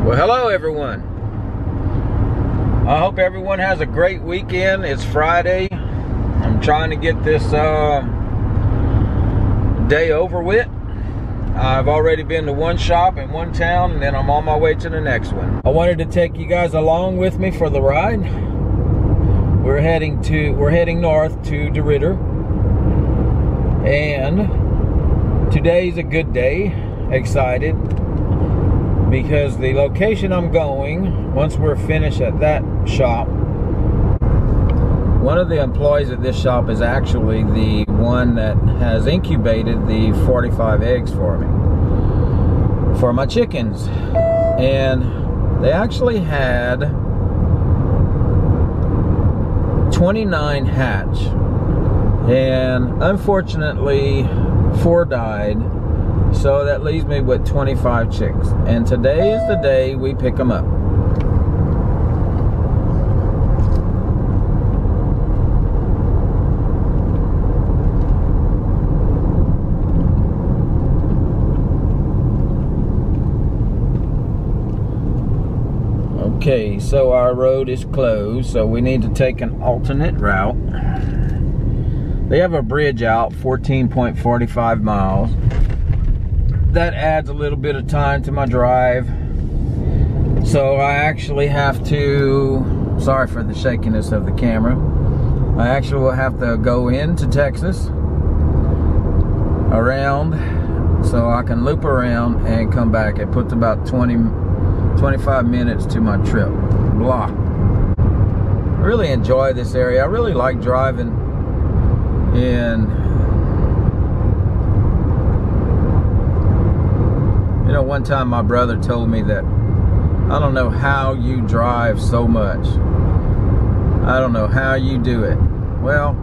Well, hello everyone. I hope everyone has a great weekend. It's Friday. I'm trying to get this day over with. I've already been to one shop in one town, and then I'm on my way to the next one. I wanted to take you guys along with me for the ride. We're heading north to DeRidder, and today's a good day. Excited because the location I'm going, once we're finished at that shop, one of the employees at this shop is actually the one that has incubated the 45 eggs for me, for my chickens. And they actually had 29 hatch, and unfortunately 4 died. So that leaves me with 25 chicks. And today is the day we pick them up. Okay, so our road is closed, so we need to take an alternate route. They have a bridge out, 14.45 miles. That adds a little bit of time to my drive. So I actually have to, sorry for the shakiness of the camera, I actually will have to go into Texas, around, so I can loop around and come back. It puts about 25 minutes to my trip. Blah. I really enjoy this area. I really like driving in. You know, one time my brother told me that, I don't know how you drive so much. I don't know how you do it. Well,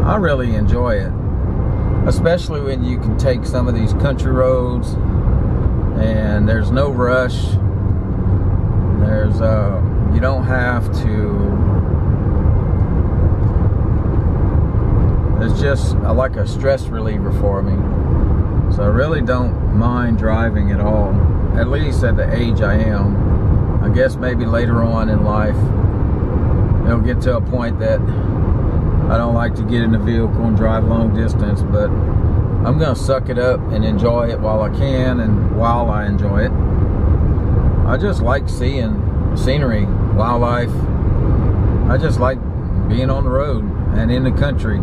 I really enjoy it. Especially when you can take some of these country roads and there's no rush. There's, you don't have to, it's just like a stress reliever for me. So I really don't mind driving at all, at least at the age I am. I guess maybe later on in life, it'll get to a point that I don't like to get in the vehicle and drive long distance, but I'm gonna suck it up and enjoy it while I can, and while I enjoy it. I just like seeing scenery, wildlife. I just like being on the road and in the country.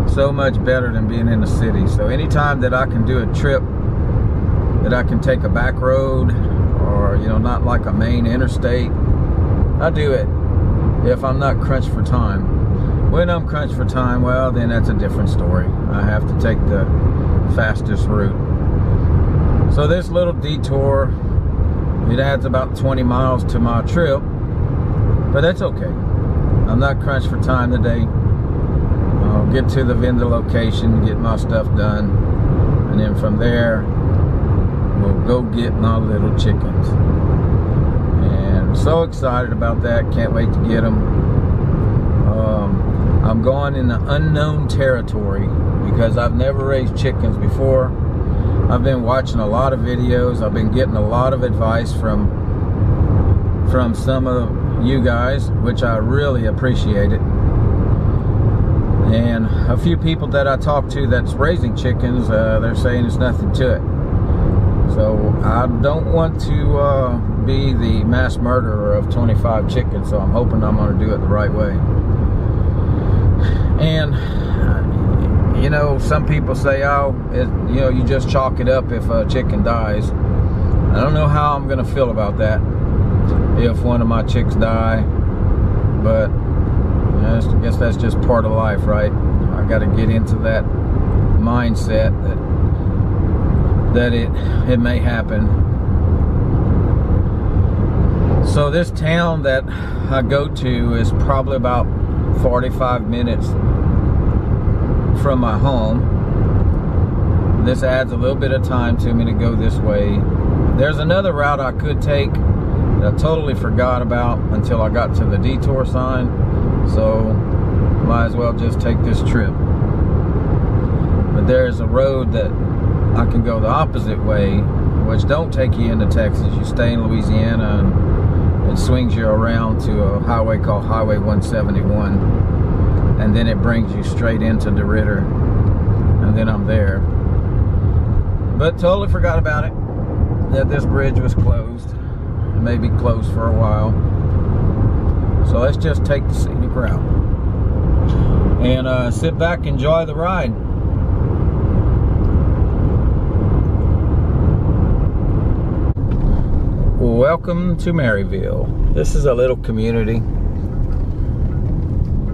So much better than being in the city. So anytime that I can do a trip that I can take a back road, or you know, not like a main interstate, I do it if I'm not crunched for time. When I'm crunched for time, well, then that's a different story. I have to take the fastest route. So this little detour, it adds about 20 miles to my trip, but that's okay. I'm not crunched for time today. I'll get to the vendor location, get my stuff done, and then from there we'll go get my little chickens. And I'm so excited about that. Can't wait to get them. I'm going in the unknown territory because I've never raised chickens before. I've been watching a lot of videos. I've been getting a lot of advice from some of you guys, which I really appreciate it. And a few people that I talk to that's raising chickens, they're saying there's nothing to it. So I don't want to be the mass murderer of 25 chickens, so I'm hoping I'm going to do it the right way. And you know, some people say, oh, you know, you just chalk it up if a chicken dies. I don't know how I'm going to feel about that if one of my chicks die, but I guess that's just part of life, right? I got to get into that mindset that it may happen. So this town that I go to is probably about 45 minutes from my home. This adds a little bit of time to me to go this way. There's another route I could take that I totally forgot about until I got to the detour sign. So might as well just take this trip. But there's a road that I can go the opposite way which don't take you into Texas. You stay in Louisiana, and it swings you around to a highway called Highway 171, and then it brings you straight into DeRidder, and then I'm there. But totally forgot about it, that this bridge was closed. It may be closed for a while. So let's just take the scenic route and sit back, enjoy the ride. Welcome to Maryville. This is a little community.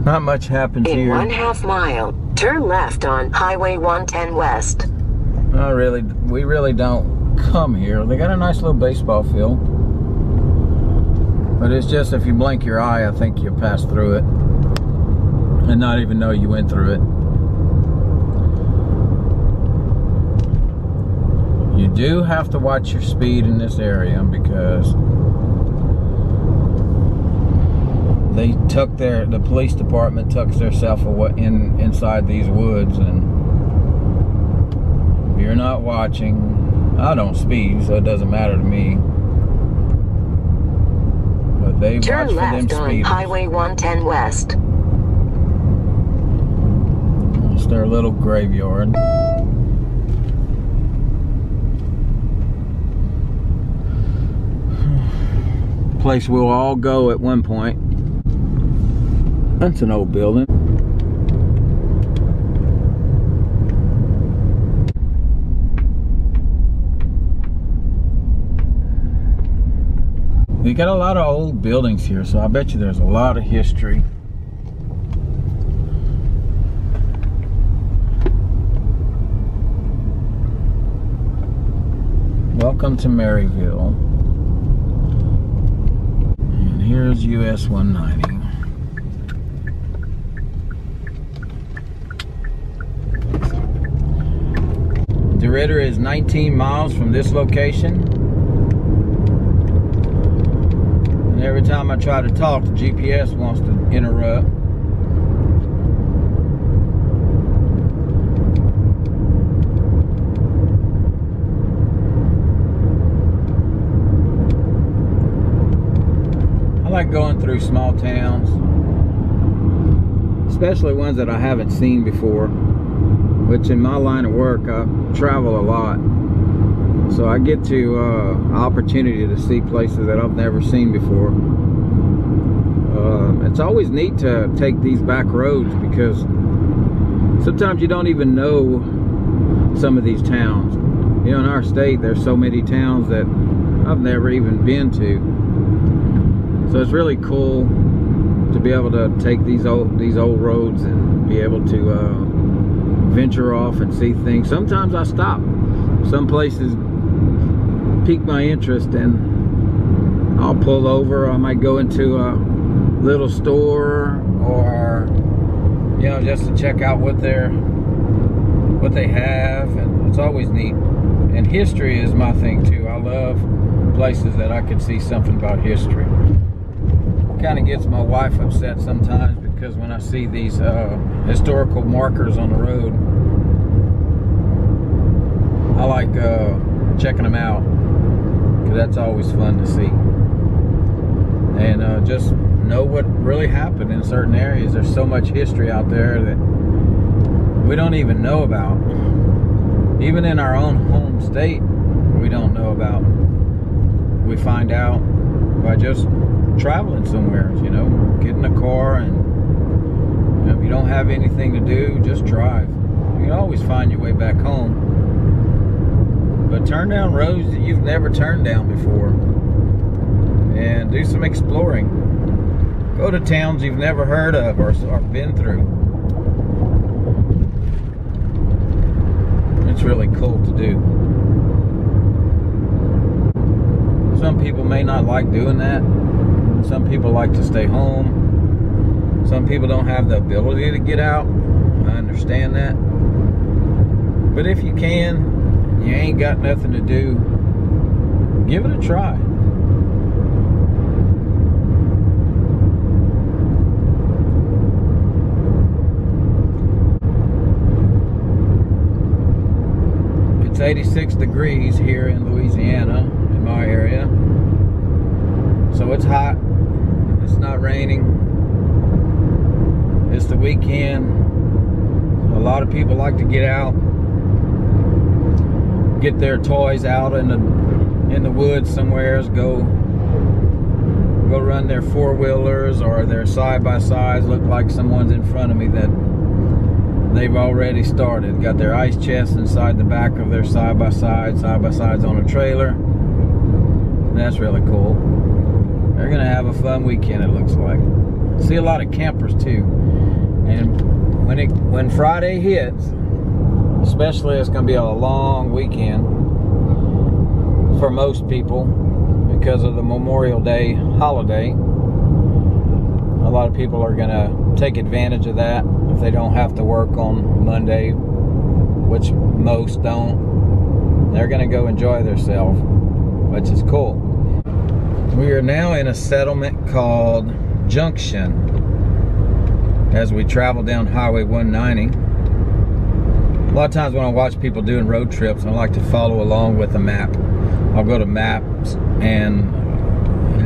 Not much happens here. In 1/2 mile, turn left on Highway 110 West. We really don't come here. They got a nice little baseball field. But it's just, if you blink your eye, I think you'll pass through it and not even know you went through it. You do have to watch your speed in this area because the police department tucks themselves inside these woods, and if you're not watching, I don't speed, so it doesn't matter to me. But they turn watch left for them on speeders. Highway 110 West. It's their little graveyard. Place we'll all go at one point. That's an old building. We got a lot of old buildings here, so I bet you there's a lot of history. Welcome to Maryville. And here's US 190. DeRidder is 19 miles from this location. Every time I try to talk, the GPS wants to interrupt. I like going through small towns, especially ones that I haven't seen before, which in my line of work, I travel a lot. So I get to opportunity to see places that I've never seen before. It's always neat to take these back roads because sometimes you don't even know some of these towns. You know, in our state, there's so many towns that I've never even been to. So it's really cool to be able to take these old roads and be able to venture off and see things. Sometimes I stop. Some places pique my interest and I'll pull over. I might go into a little store, or you know, just to check out what they have, and it's always neat. And history is my thing too. I love places that I can see something about history. Kind of gets my wife upset sometimes because when I see these historical markers on the road, I like checking them out, because that's always fun to see. And just know what really happened in certain areas. There's so much history out there that we don't even know about. Even in our own home state, we don't know about. We find out by just traveling somewhere, you know, get in a car, and you know, if you don't have anything to do, just drive. You can always find your way back home. But turn down roads that you've never turned down before and do some exploring. Go to towns you've never heard of or been through. It's really cool to do. Some people may not like doing that. Some people like to stay home. Some people don't have the ability to get out. I understand that. But if you can, you ain't got nothing to do, give it a try. 86 degrees here in Louisiana, in my area. So it's hot. It's not raining. It's the weekend. A lot of people like to get out, get their toys out in the woods somewhere, go run their four-wheelers or their side-by-sides. Look like someone's in front of me that they've already started. Got their ice chest inside the back of their side-by-sides on a trailer. That's really cool. They're gonna have a fun weekend, it looks like. See a lot of campers too. And when Friday hits, especially, it's gonna be a long weekend for most people because of the Memorial Day holiday. A lot of people are gonna take advantage of that if they don't have to work on Monday, which most don't. They're gonna go enjoy themselves, which is cool. We are now in a settlement called Junction as we travel down Highway 190. A lot of times when I watch people doing road trips, I like to follow along with a map. I'll go to maps and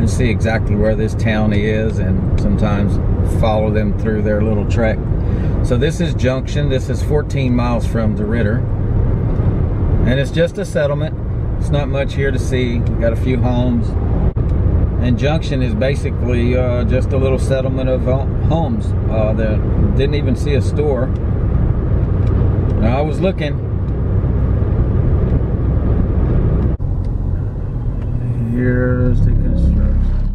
see exactly where this town is, and sometimes follow them through their little trek. So this is Junction. This is 14 miles from DeRidder, and it's just a settlement. It's not much here to see. We've got a few homes, and Junction is basically just a little settlement of homes. That didn't even see a store. Now, I was looking. Here's the construction.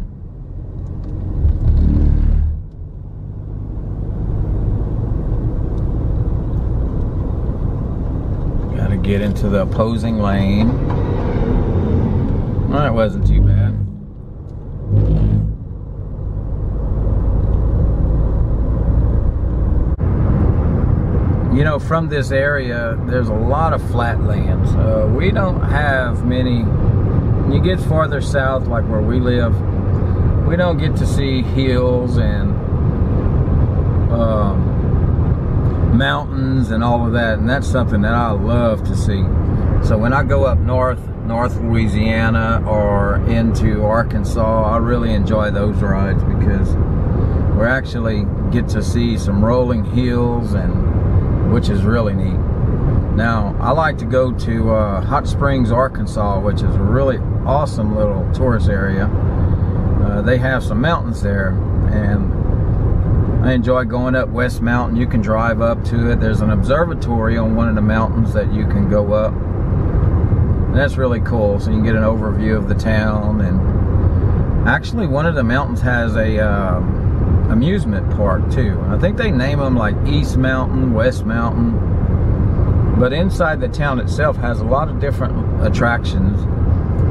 Gotta get into the opposing lane. Well, that wasn't too bad. You know, from this area, there's a lot of flat lands. We don't have many. When you get farther south, like where we live, we don't get to see hills and mountains and all of that, and that's something that I love to see. So when I go up north Louisiana or into Arkansas, I really enjoy those rides because we actually get to see some rolling hills, and which is really neat. Now, I like to go to Hot Springs, Arkansas, which is a really awesome little tourist area. They have some mountains there, and I enjoy going up West Mountain. You can drive up to it. There's an observatory on one of the mountains that you can go up. And that's really cool, so you can get an overview of the town. And actually, one of the mountains has a amusement park too. I think they name them like East Mountain, West Mountain. But inside the town itself has a lot of different attractions.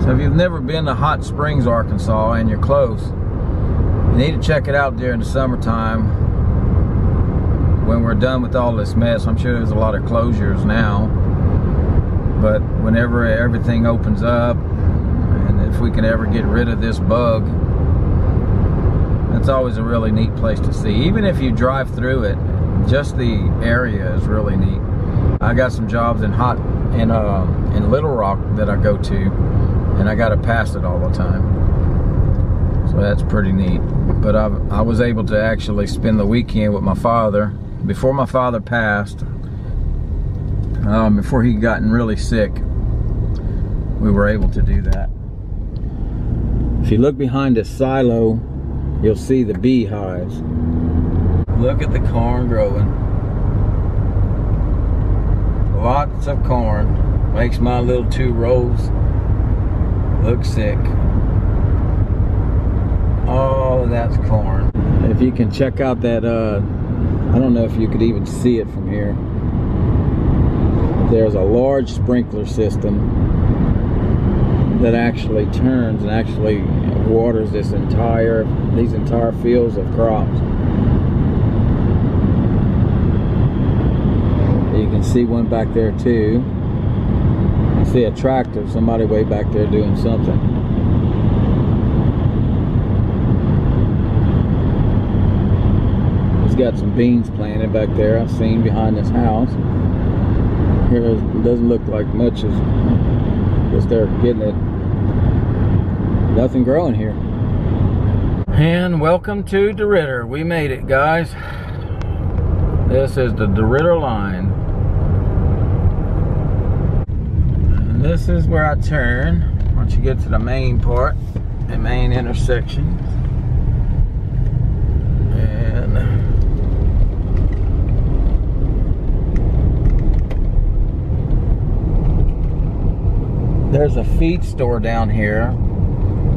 So if you've never been to Hot Springs, Arkansas, and you're close, you need to check it out during the summertime when we're done with all this mess. I'm sure there's a lot of closures now, but whenever everything opens up, and if we can ever get rid of this bug, that's always a really neat place to see. Even if you drive through it, just the area is really neat. I got some jobs in Little Rock that I go to, and I got to pass it all the time. So that's pretty neat. But I was able to actually spend the weekend with my father before my father passed. Before he gotten really sick, we were able to do that. If you look behind this silo, you'll see the beehives. Look at the corn growing. Lots of corn. Makes my little 2 rows look sick. Oh, that's corn. If you can check out that, I don't know if you could even see it from here. There's a large sprinkler system that actually turns and actually waters these entire fields of crops. You can see one back there too. You see a tractor, somebody way back there doing something. He's got some beans planted back there, I've seen behind this house. Here it doesn't look like much as guess they're getting it. Nothing growing here. And welcome to DeRitter. We made it, guys. This is the DeRitter line. And this is where I turn once you get to the main part, the main intersection. And there's a feed store down here.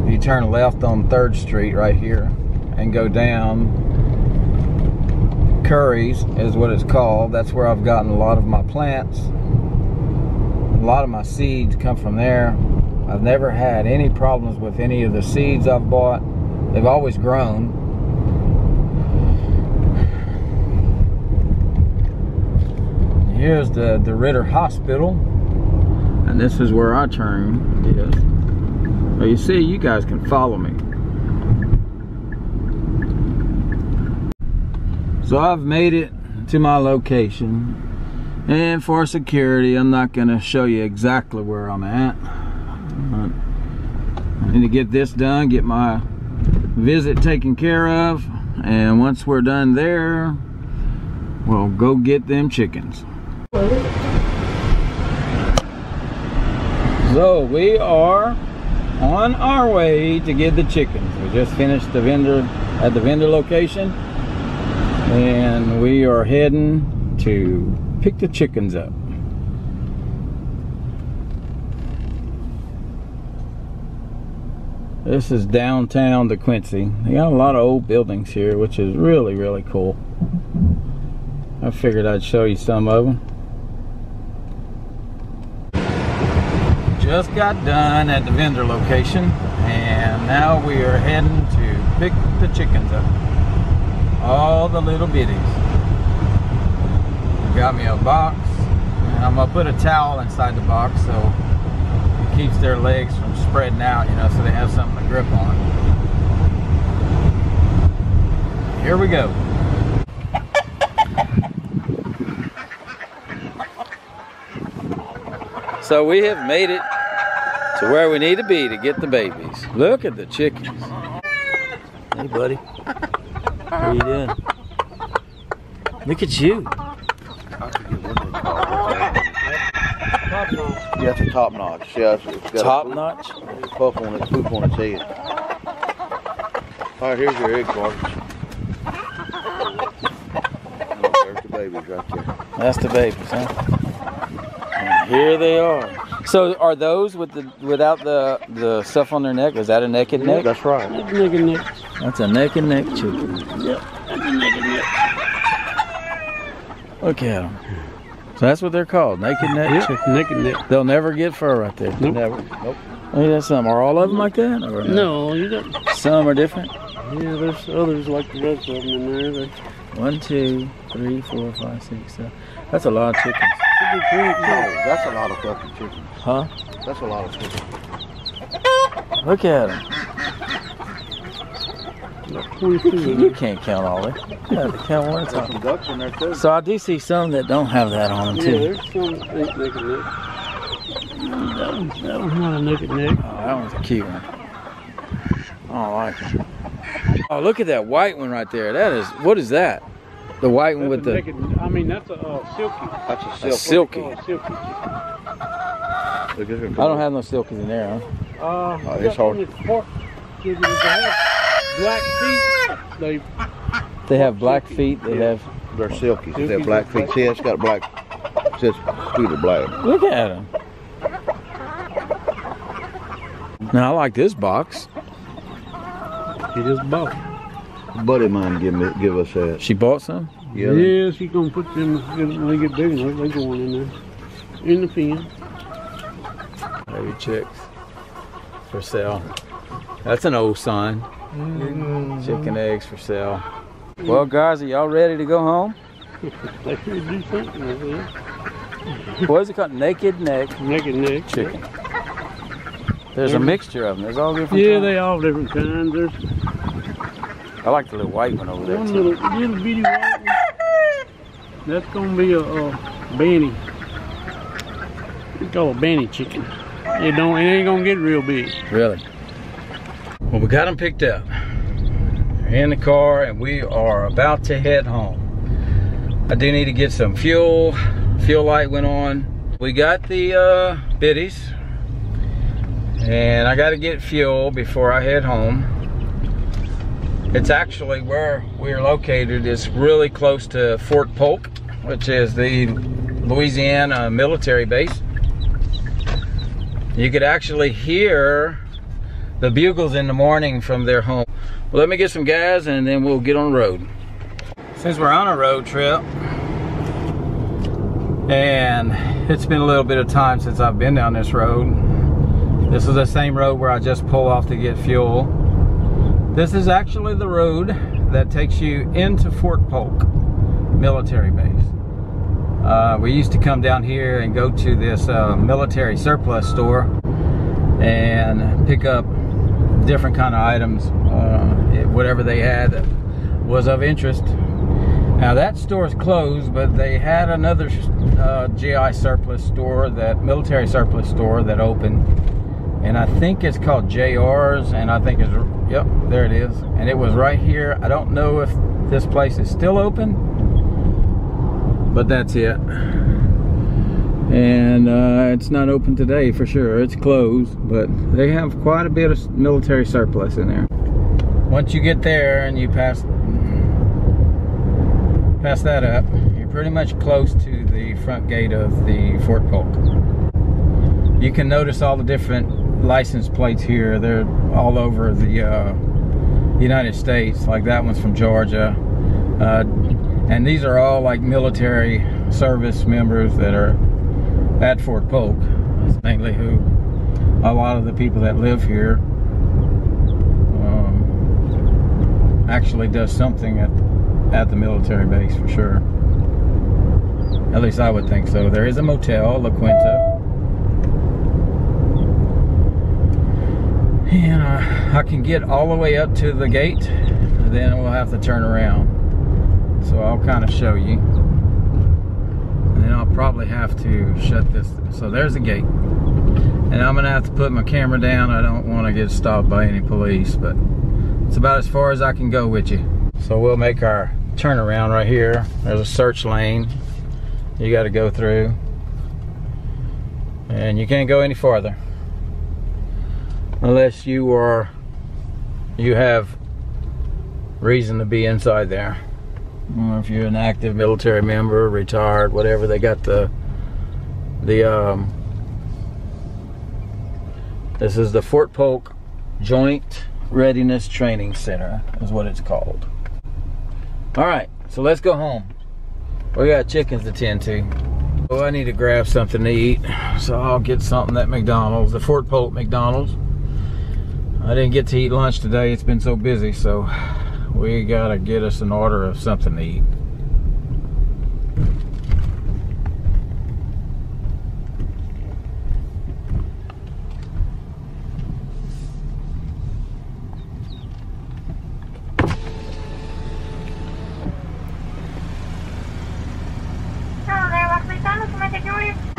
You turn left on 3rd Street right here and go down. Curry's is what it's called. That's where I've gotten a lot of my plants. A lot of my seeds come from there. I've never had any problems with any of the seeds I've bought. They've always grown. Here's the DeRitter Hospital. And this is where our turn is. Well, you see, you guys can follow me. So I've made it to my location. And for security, I'm not going to show you exactly where I'm at. I need to get this done, get my visit taken care of. And once we're done there, we'll go get them chickens. So we are on our way to get the chickens. We just finished the vendor at the vendor location, and we are heading to pick the chickens up. This is downtown Dequincy. They got a lot of old buildings here, which is really, really cool. I figured I'd show you some of them. Just got done at the vendor location, and now we are heading to pick the chickens up. All the little bitties. I got me a box, and I'm gonna put a towel inside the box so it keeps their legs from spreading out, you know, so they have something to grip on. Here we go. So we have made it to where we need to be to get the babies. Look at the chickens. Hey, buddy. What are you doing? Look at you. I forget what they call it. Top notch. Yeah, it's a top notch. Yeah, it's got Top notch? a puff on it, poop on its head. All right, here's your egg cartons. There's the babies right there. That's the babies, huh? And here they are. So are those with the without the stuff on their neck? Is that a naked neck? That's right. That's a naked neck. That's a naked neck chicken. Yep, that's a naked neck. Look at them. So that's what they're called, naked neck Yep, chicken. naked neck. They'll never get fur right there. Nope. Never. Nope. Maybe that's some. Are all of them like that? Or No, you got. some are different. Yeah, there's others like the rest of them in there. They 1, 2, 3, 4, 5, 6, 7. That's a lot of chickens. could be pretty No, cool. that's a lot of fucking chickens. Huh? That's a lot of chickens. Look at them. About 22 in You there. can't count all of it. You have to count one at a There's some time. ducks in there too. So I do see some that don't have that on them Yeah, too. there's some that ain't naked neck. That one's not a naked neck. Oh, that one's a cute one. I don't like it. Oh, look at that white one right there. That is, what is that? The white one with That's a the naked, I mean, that's a silky. That's a a silk. silky. Oh, silky. Look at her. I don't have no silkies in there, huh? Oh, it's hard. They have black feet. They have black feet. They have. They're silky. They have black feet. See, it's got black. See, its feet are black. Look at them. Now I like this box. He just bought. Buddy of mine give us that. She bought some. Yeah. Yeah, she's gonna put them when they get big enough. They going in there, in the pen. Baby chicks for sale. That's an old sign. Chicken eggs for sale. Well, guys, are y'all ready to go home? They should do something with it. What is it called? Naked neck Naked neck. chicken. There's a mixture of them. There's all different Yeah, kinds. they all different kinds. There's I like the little white one over there one too. little bitty white one. That's gonna be a Benny. Call a Benny chicken. It ain't gonna get real big. Really? Well, we got them picked up. We're in the car and we are about to head home. I do need to get some fuel. Fuel light went on. We got the biddies. And I got to get fuel before I head home. It's actually where we're located is really close to Fort Polk, which is the Louisiana military base. You could actually hear the bugles in the morning from their home. Well, let me get some gas and then we'll get on the road. Since we're on a road trip, and it's been a little bit of time since I've been down this road. This is the same road where I just pull off to get fuel. This is actually the road that takes you into Fort Polk military base. We used to come down here and go to this military surplus store and pick up different kind of items, whatever they had that was of interest. Now that store is closed, but they had another GI surplus store, that military surplus store that opened, and I think it's called JR's, and I think it's, yep, there it is, and it was right here. I don't know if this place is still open, but that's it. And it's not open today for sure. It's closed, but they have quite a bit of military surplus in there. Once you get there and you pass that up, you're pretty much close to the front gate of the Fort Polk. You can notice all the different license plates here. They're all over the United States. Like that one's from Georgia. And these are all like military service members that are at Fort Polk. That's mainly who a lot of the people that live here actually does something at the military base for sure. At least I would think so. There is a motel, La Quinta. And I can get all the way up to the gate, then we'll have to turn around. So I'll kind of show you. And I'll probably have to shut this. So there's the gate. And I'm gonna have to put my camera down. I don't want to get stopped by any police, but it's about as far as I can go with you. So we'll make our turnaround right here. There's a search lane you got to go through, and you can't go any farther unless you have reason to be inside there, or if you're an active military member, retired, whatever. They got this is the Fort Polk Joint Readiness Training Center is what it's called. All right, so let's go home. We got chickens to tend to. Oh, I need to grab something to eat, so I'll get something at McDonald's, the Fort Polk McDonald's. I didn't get to eat lunch today. It's been so busy, so we gotta get us an order of something to eat.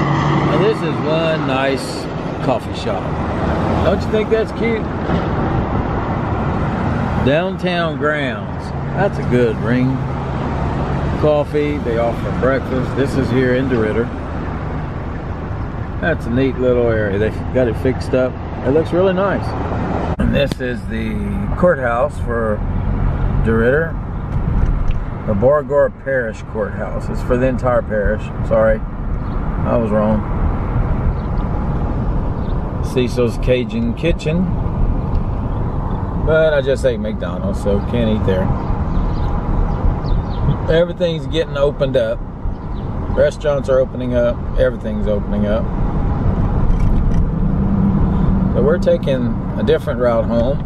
Now this is one nice coffee shop. Don't you think that's cute? Downtown Grounds. That's a good ring. Coffee, they offer breakfast. This is here in DeRidder. That's a neat little area. They got it fixed up. It looks really nice. And this is the courthouse for DeRidder. The Borgore Parish Courthouse. It's for the entire parish. Sorry, I was wrong. Cecil's Cajun Kitchen. But I just ate McDonald's, so can't eat there. Everything's getting opened up. Restaurants are opening up. Everything's opening up. So we're taking a different route home,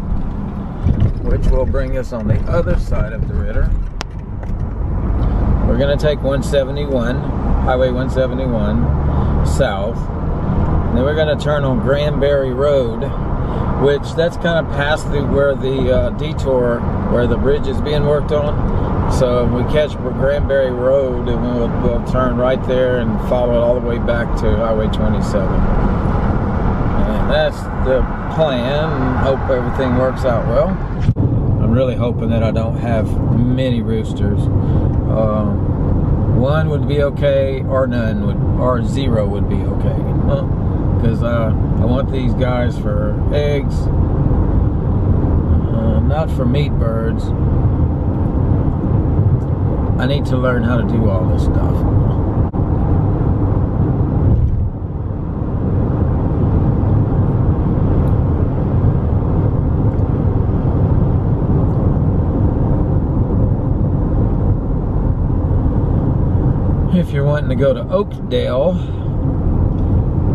which will bring us on the other side of DeRidder. We're going to take 171, Highway 171, south. And then we're going to turn on Granbury Road, which that's kind of past where the detour, where the bridge is being worked on. So we catch Granbury Road and we'll turn right there and follow it all the way back to Highway 27. And that's the plan. Hope everything works out well. I'm really hoping that I don't have many roosters. One would be okay, or none would, or zero would be okay. Because I want these guys for eggs, not for meat birds. I need to learn how to do all this stuff. If you're wanting to go to Oakdale,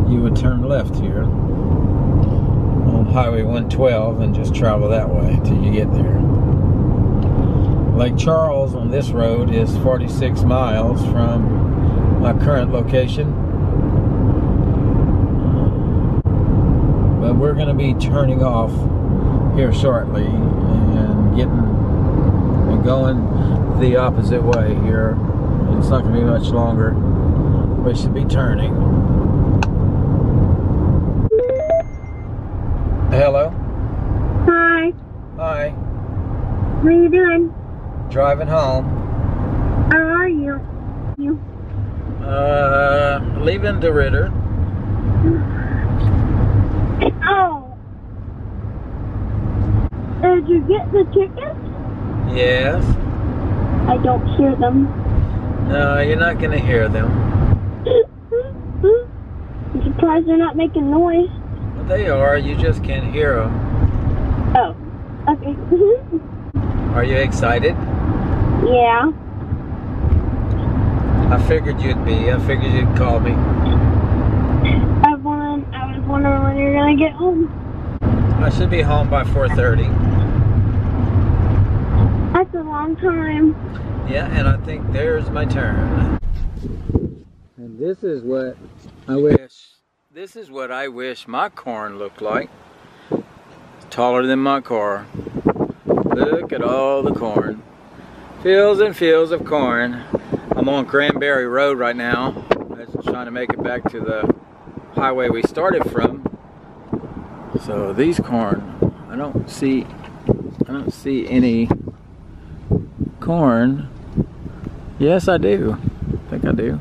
you would turn left here on Highway 112 and just travel that way till you get there. Lake Charles on this road is 46 miles from my current location. But we're going to be turning off here shortly and going the opposite way here. It's not going to be much longer. We should be turning. Hello? Hi. Hi. What are you doing? Driving home. How are you? Leaving DeRitter. Oh. Did you get the chickens? Yes. I don't hear them. No, you're not going to hear them. I'm surprised they're not making noise. Well, they are. You just can't hear them. Oh. Okay. Are you excited? Yeah. I figured you'd be. I figured you'd call me. I was wondering when you're gonna get home. I should be home by 4:30. That's a long time. Yeah, and I think there's my turn. And this is what I wish. This is what I wish my corn looked like. It's taller than my car. Look at all the corn. Fields and fields of corn. I'm on Granbury Road right now. I'm trying to make it back to the highway we started from. So these corn, I don't see any corn. Yes, I do. I think I do.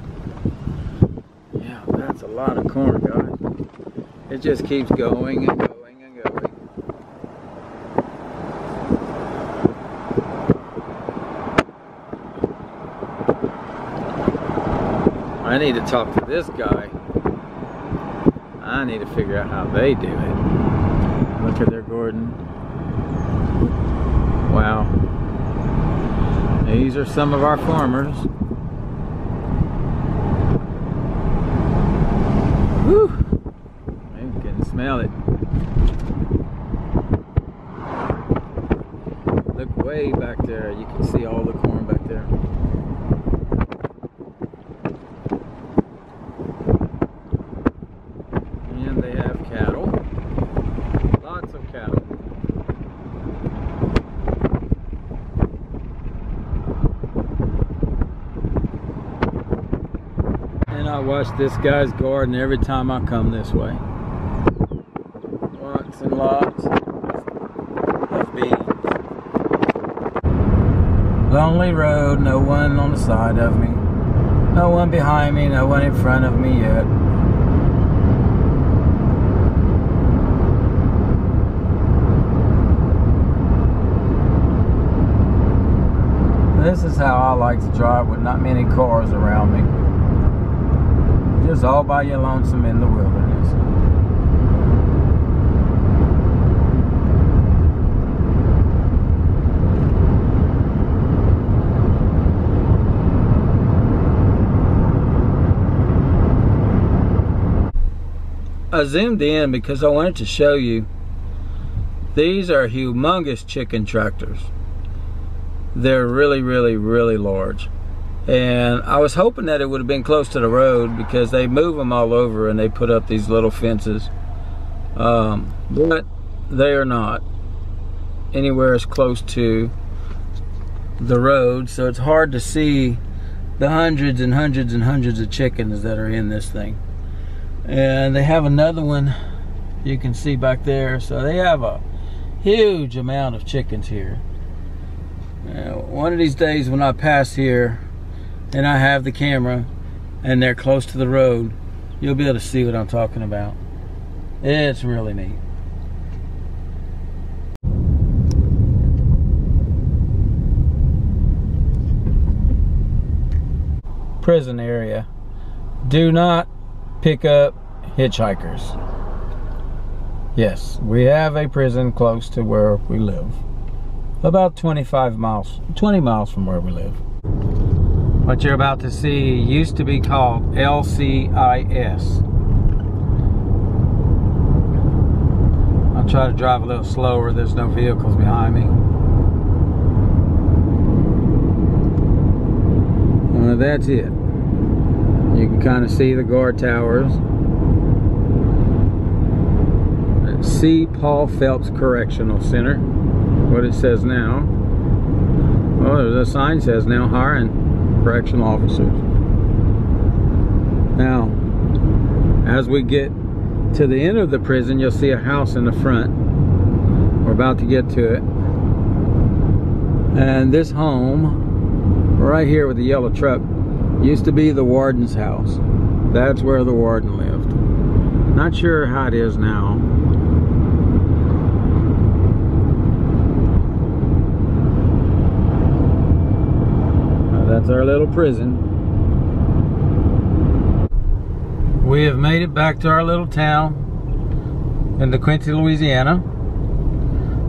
Yeah, that's a lot of corn, guys. It just keeps going and going and going. I need to talk to this guy. I need to figure out how they do it. Look at their Gordon. Wow. These are some of our farmers. Whew. You can smell it. Look way back there. You can see all the corn back there. And they have cattle. Lots of cattle. And I watch this guy's garden every time I come this way. Lots and lots of beans. Lonely road, no one on the side of me. No one behind me, no one in front of me yet. This is how I like to drive with not many cars around me. Just all by your lonesome in the wilderness. I zoomed in because I wanted to show you. These are humongous chicken tractors. They're really, really, really large. And I was hoping that it would have been close to the road because they move them all over and they put up these little fences. But they are not anywhere as close to the road, so it's hard to see the hundreds and hundreds and hundreds of chickens that are in this thing. And they have another one you can see back there, so they have a huge amount of chickens here. One of these days when I pass here and I have the camera and they're close to the road, you'll be able to see what I'm talking about. It's really neat. Prison area. Do not pick up hitchhikers. Yes, we have a prison close to where we live. About 20 miles from where we live. What you're about to see used to be called LCIS. I'll try to drive a little slower. There's no vehicles behind me. That's it. You can kind of see the guard towers. C. Paul Phelps Correctional Center. What it says now. Oh, there's a sign that says now hiring correctional officers. Now, as we get to the end of the prison, you'll see a house in the front. We're about to get to it. And this home right here with the yellow truck used to be the warden's house. That's where the warden lived. Not sure how it is now. That's our little prison. We have made it back to our little town in Dequincy, Louisiana.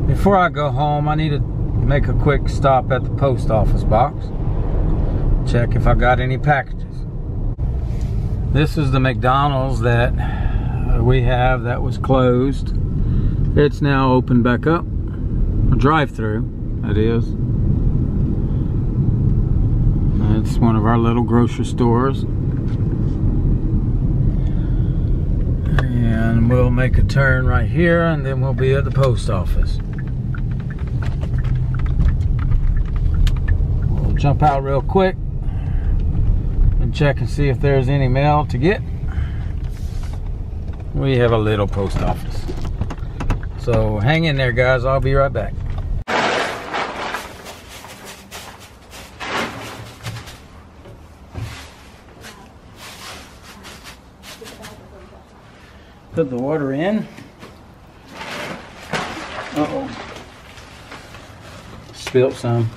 Before I go home, I need to make a quick stop at the post office box. Check if I got any packages. This is the McDonald's that we have that was closed. It's now opened back up. A drive-through, that is. It's one of our little grocery stores. And we'll make a turn right here and then we'll be at the post office. We'll jump out real quick and check and see if there's any mail to get. We have a little post office. So hang in there, guys. I'll be right back. Put the water in. Uh-oh. Spilt some.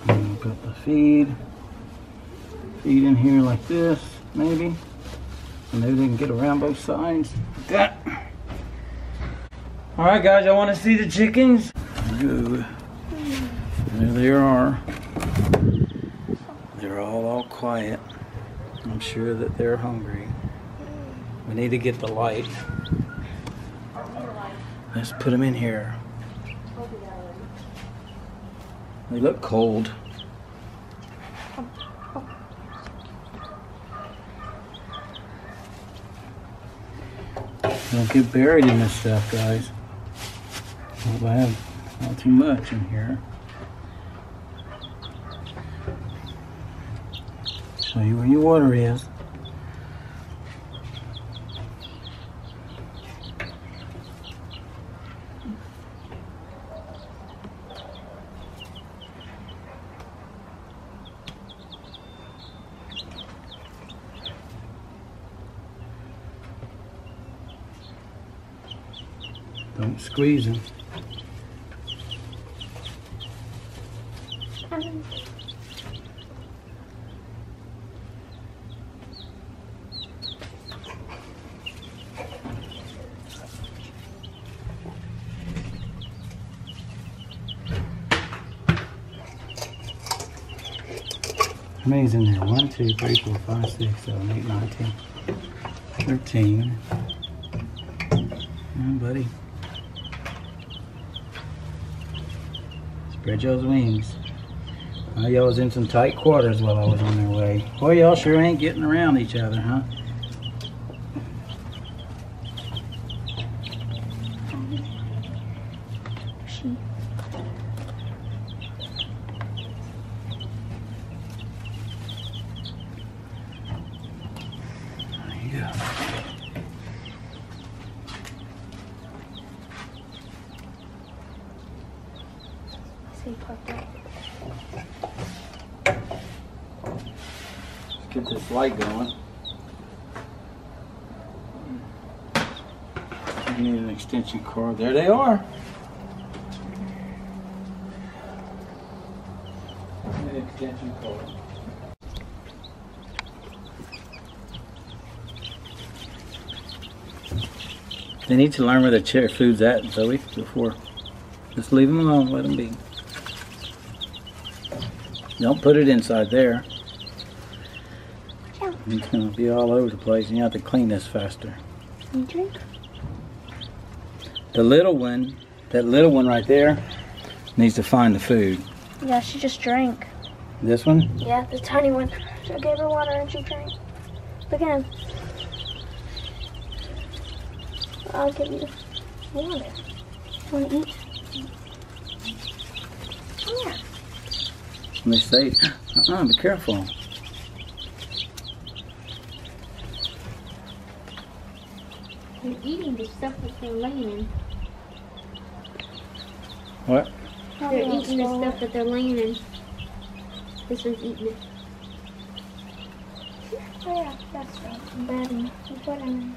And put the feed in here like this, maybe. And maybe they can get around both sides like that. Alright guys, I want to see the chickens. Good. There they are. They're all quiet. I'm sure that they're hungry. We need to get the light. Let's put them in here. They look cold. Don't get buried in this stuff, guys. Hope I have not too much in here. Show you where your water is. Don't squeeze them. How many's in there? 1, 2, 3, 4, 5, 6, 7, 8, 9, 10, 13. Oh, buddy. Spread y'all's wings. Y'all was in some tight quarters while I was on their way. Boy, y'all sure ain't getting around each other, huh? pee. Yeah. See, park there. Let's get this light going. I need an extension cord. There they are. An extension cord. They need to learn where the chair food's at, Zoe, before. Just leave them alone, let them be. Don't put it inside there. It's going to be all over the place, and you have to clean this faster. You drink? The little one, that little one right there, needs to find the food. Yeah, she just drank. This one? Yeah, the tiny one. I gave her water and she drank. Look at him. I'll give you the water. Want to eat? Come here. And they say, be careful. They're eating the stuff that they're laying in. What? They're eating the stuff that they're laying in. This one's eating it. Oh yeah, that's right. Bedding. You put him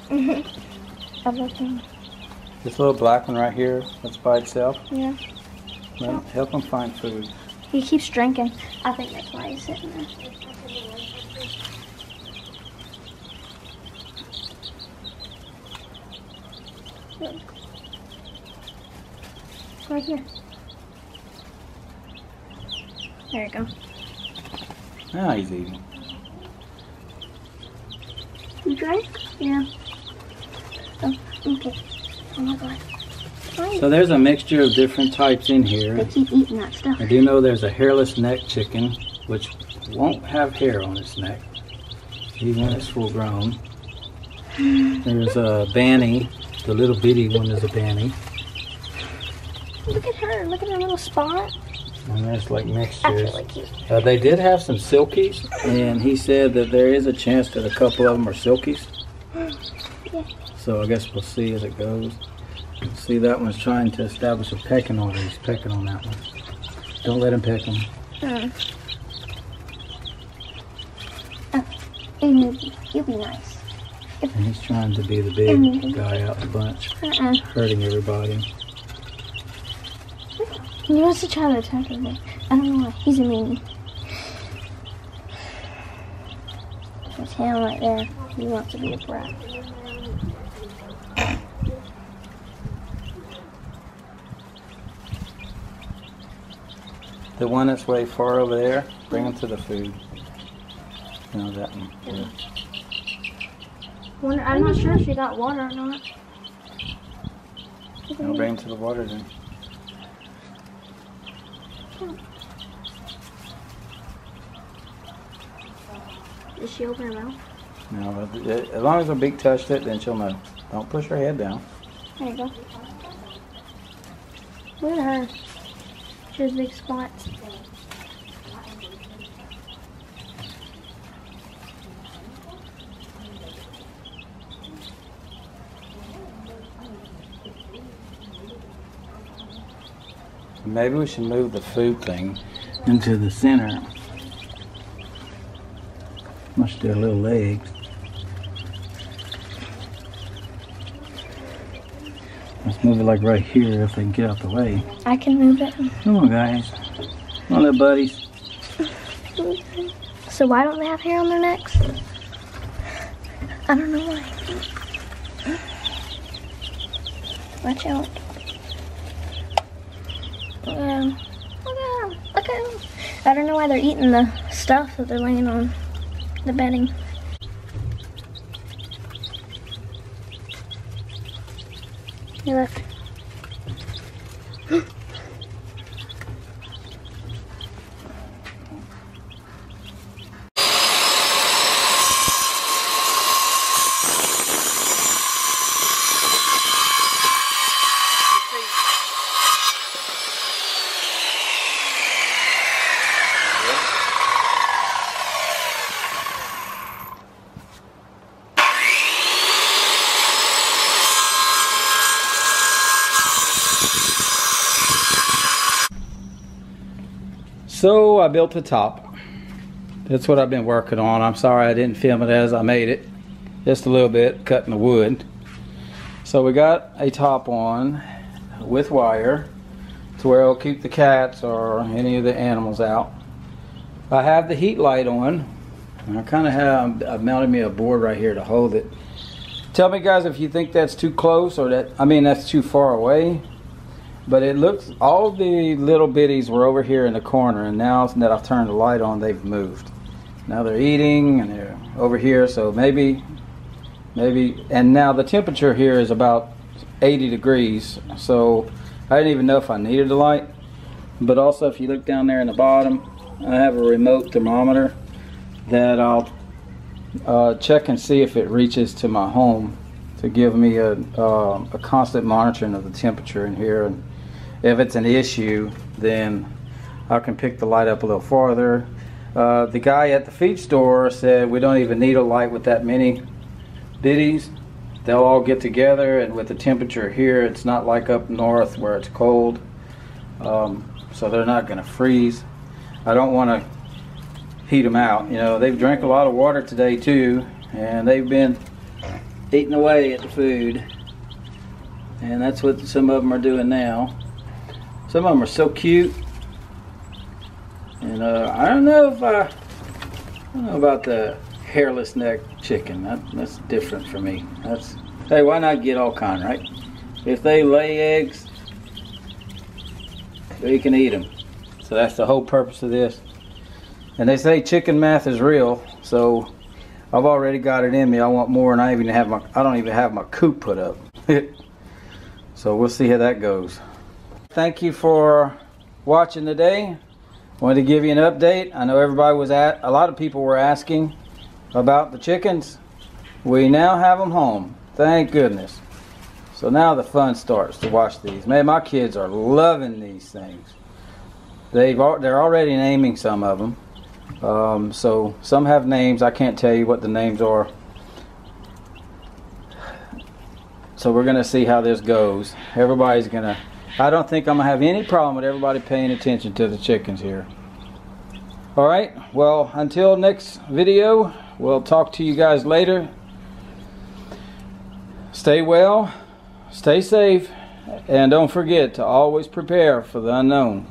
in. Everything. This little black one right here, that's by itself. Yeah. Well, help him find food. He keeps drinking. I think that's why he's sitting there. Look. Right here. There you go. Now he's eating. You drank? Yeah. Oh, okay. Oh my god. So there's a mixture of different types in here. They keep eating that stuff. I do know there's a hairless neck chicken, which won't have hair on its neck, even when it's full grown. There's a banny. The little bitty one is a banny. Look at her. Look at her little spot. And there's like That's mixtures. really cute. They did have some silkies, and he said that there is a chance that a couple of them are silkies. Yeah. So I guess we'll see as it goes. See, that one's trying to establish a pecking order. He's pecking on that one. Don't let him peck him. You'll be nice. And he's trying to be the big guy out the bunch, hurting everybody. He wants to try to attack her, but I don't know why. He's a meanie. There's him right there. He wants to be a brat. The one that's way far over there, bring him to the food. No, that one. Yeah. I'm not sure if she got water or not. I'll bring him to the water then. Did she open her mouth? No, as long as her beak touched it, then she'll know. Don't push her head down. There you go. Look at her. She has big spots. Maybe we should move the food thing into the center. Must do little legs. Let's move it like right here if they can get out the way. I can move it. Come on, guys. Come on, little buddies. So why don't they have hair on their necks? I don't know why. Watch out. Look at them. Look at them. Look at them. I don't know why they're eating the stuff that they're laying on the bedding. Hey, look. So I built the top. That's what I've been working on. I'm sorry I didn't film it as I made it. Just a little bit, cutting the wood. So we got a top on with wire to where it'll keep the cats or any of the animals out. I have the heat light on. I kind of have, I've mounted me a board right here to hold it. Tell me guys if you think that's too close or that's too far away. But it looks, all the little bitties were over here in the corner, and now that I've turned the light on, they've moved. Now they're eating and they're over here, so maybe, and now the temperature here is about 80 degrees, so I didn't even know if I needed the light. But also if you look down there in the bottom, I have a remote thermometer that I'll check and see if it reaches to my home to give me a constant monitoring of the temperature in here. And if it's an issue, then I can pick the light up a little farther. The guy at the feed store said we don't even need a light with that many bitties. They'll all get together, and with the temperature here, it's not like up north where it's cold, so they're not going to freeze. I don't want to heat them out. You know, they've drank a lot of water today too, and they've been eating away at the food, and that's what some of them are doing now. Some of them are so cute, and I don't know about the hairless neck chicken. That's different for me. Hey, why not get all kind, right? If they lay eggs, you can eat them. So that's the whole purpose of this. And they say chicken math is real, so I've already got it in me. I want more, and I don't even have my coop put up. So we'll see how that goes. Thank you for watching today. Wanted to give you an update. I know everybody was a lot of people were asking about the chickens. We now have them home. Thank goodness. So now the fun starts to watch these. Man, my kids are loving these things. They're already naming some of them. So some have names. I can't tell you what the names are. So we're gonna see how this goes. I don't think I'm gonna have any problem with everybody paying attention to the chickens here. All right, well, until next video, we'll talk to you guys later. Stay well, stay safe, and don't forget to always prepare for the unknown.